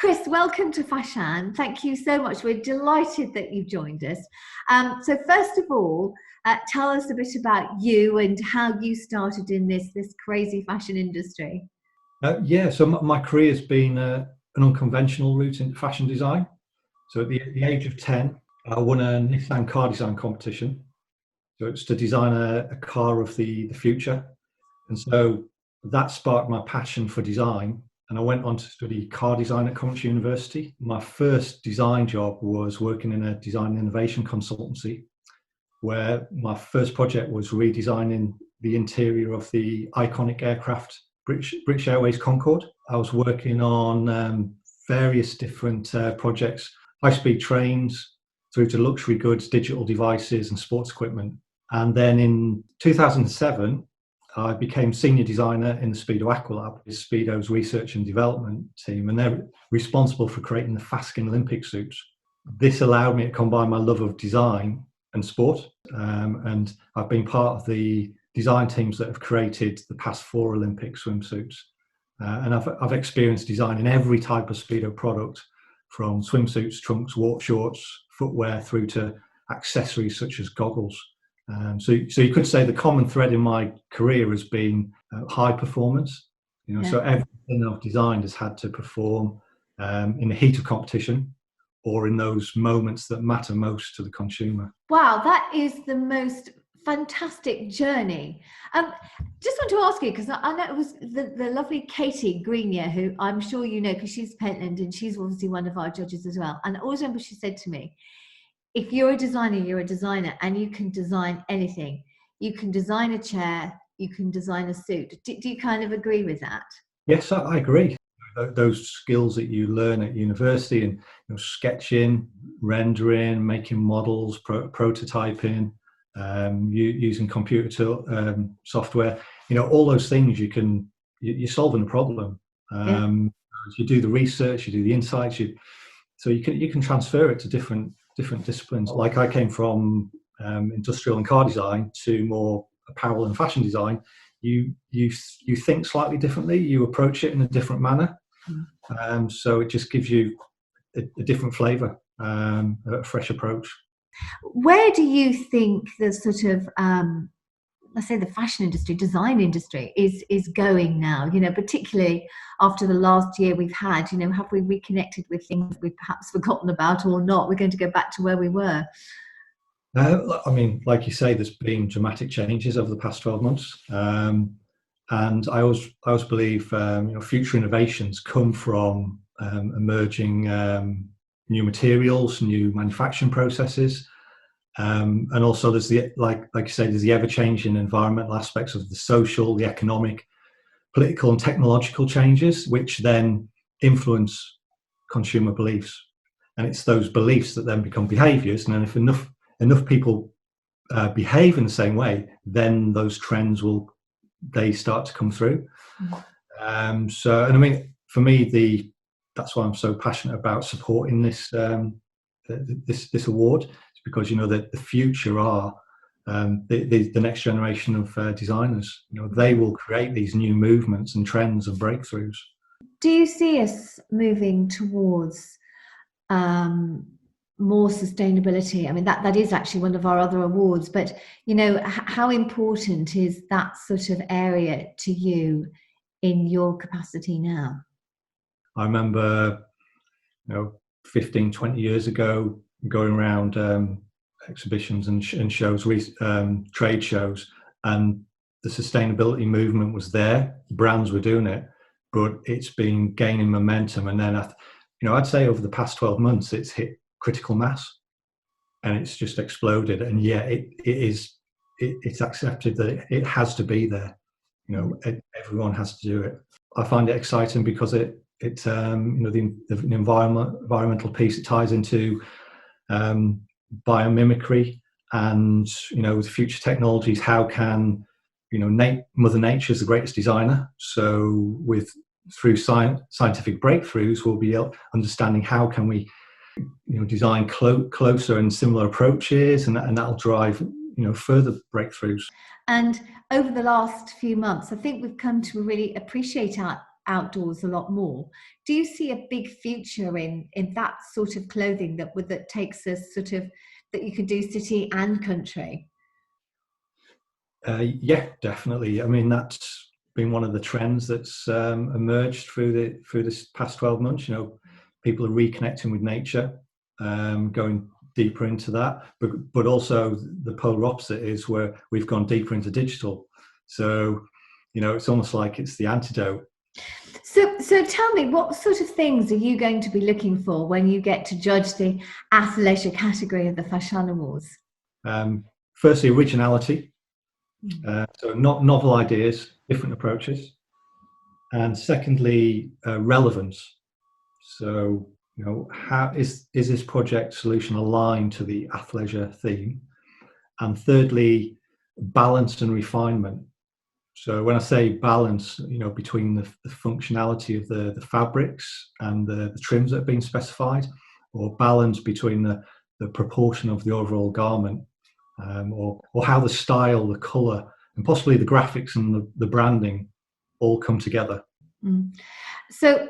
Chris, welcome to Fashion. Thank you so much. We're delighted that you've joined us. So first of all, tell us a bit about you and how you started in this crazy fashion industry. So my career has been an unconventional route into fashion design. So at the age of 10, I won a Nissan car design competition. So it's to design a car of the future. And so that sparked my passion for design. And I went on to study car design at Coventry University. My first design job was working in a design and innovation consultancy, where my first project was redesigning the interior of the iconic aircraft British Airways Concorde. I was working on various different projects, high-speed trains through to luxury goods, digital devices and sports equipment. And then in 2007, I became senior designer in the Speedo Aqualab, Speedo's research and development team, and they're responsible for creating the fast-skin Olympic suits. This allowed me to combine my love of design and sport, and I've been part of the design teams that have created the past 4 Olympic swimsuits. And I've experienced designing every type of Speedo product, from swimsuits, trunks, walk shorts, footwear, through to accessories such as goggles. So you could say the common thread in my career has been high performance. So everything I've designed has had to perform in the heat of competition or in those moments that matter most to the consumer. Wow, that is the most fantastic journey. Just want to ask you, because I know it was the lovely Katie Grenier, who I'm sure you know because she's Pentland and she's obviously one of our judges as well. And I always remember she said to me, if you're a designer, you're a designer, and you can design anything. You can design a chair, you can design a suit. Do you kind of agree with that? Yes, I agree. Those skills that you learn at university, and sketching, rendering, making models, prototyping, using computer software, all those things you're solving a problem. You do the research, you do the insights, so you can transfer it to different disciplines. Like I came from industrial and car design to more apparel and fashion design. You think slightly differently, you approach it in a different manner. So it just gives you a different flavour, a fresh approach. Where do you think the sort of let's say the fashion industry, design industry is going now, particularly after the last year we've had, have we reconnected with things we've perhaps forgotten about or not? We're going to go back to where we were. Like you say, there's been dramatic changes over the past 12 months. And I always believe, future innovations come from emerging new materials, new manufacturing processes. And also there's like you say, there's the ever-changing environmental aspects of the social, the economic, political and technological changes, which then influence consumer beliefs. And it's those beliefs that then become behaviours. And then if enough people behave in the same way, then those trends they start to come through. For me, that's why I'm so passionate about supporting this award. It's because that the future are the next generation of designers. They will create these new movements and trends and breakthroughs. Do you see us moving towards more sustainability? That is actually one of our other awards, but how important is that sort of area to you in your capacity now? I remember 15, 20 years ago going around exhibitions and shows, trade shows, and the sustainability movement was there. Brands were doing it, but it's been gaining momentum. And then I'd say over the past 12 months it's hit critical mass and it's just exploded. And it's accepted that it has to be there. Everyone has to do it. I find it exciting because the environmental piece, it ties into biomimicry and with future technologies. How can Mother Nature is the greatest designer, so through scientific breakthroughs we'll be understanding how can we design closer and similar approaches, and that'll drive further breakthroughs. And over the last few months, I think we've come to really appreciate outdoors a lot more. Do you see a big future in that sort of clothing that takes us sort of, that you can do city and country? Yeah, definitely. I mean, that's been one of the trends that's emerged through this past 12 months. You know, people are reconnecting with nature, going deeper into that, but also the polar opposite is where we've gone deeper into digital. So, you know, it's almost like it's the antidote. So tell me, what sort of things are you going to be looking for when you get to judge the athleisure category of the Fashion Awards? Firstly, originality. So not novel ideas, different approaches. And secondly, relevance. So, you know, how is this project solution aligned to the athleisure theme? And thirdly, balance and refinement. So when I say balance, you know, between the functionality of the fabrics and the trims that have been specified, or balance between the proportion of the overall garment, or how the style, the colour, and possibly the graphics and the branding all come together. Mm. So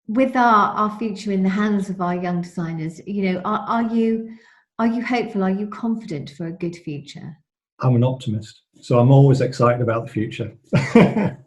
with our future in the hands of our young designers, you know, are you hopeful? Are you confident for a good future? I'm an optimist, so I'm always excited about the future.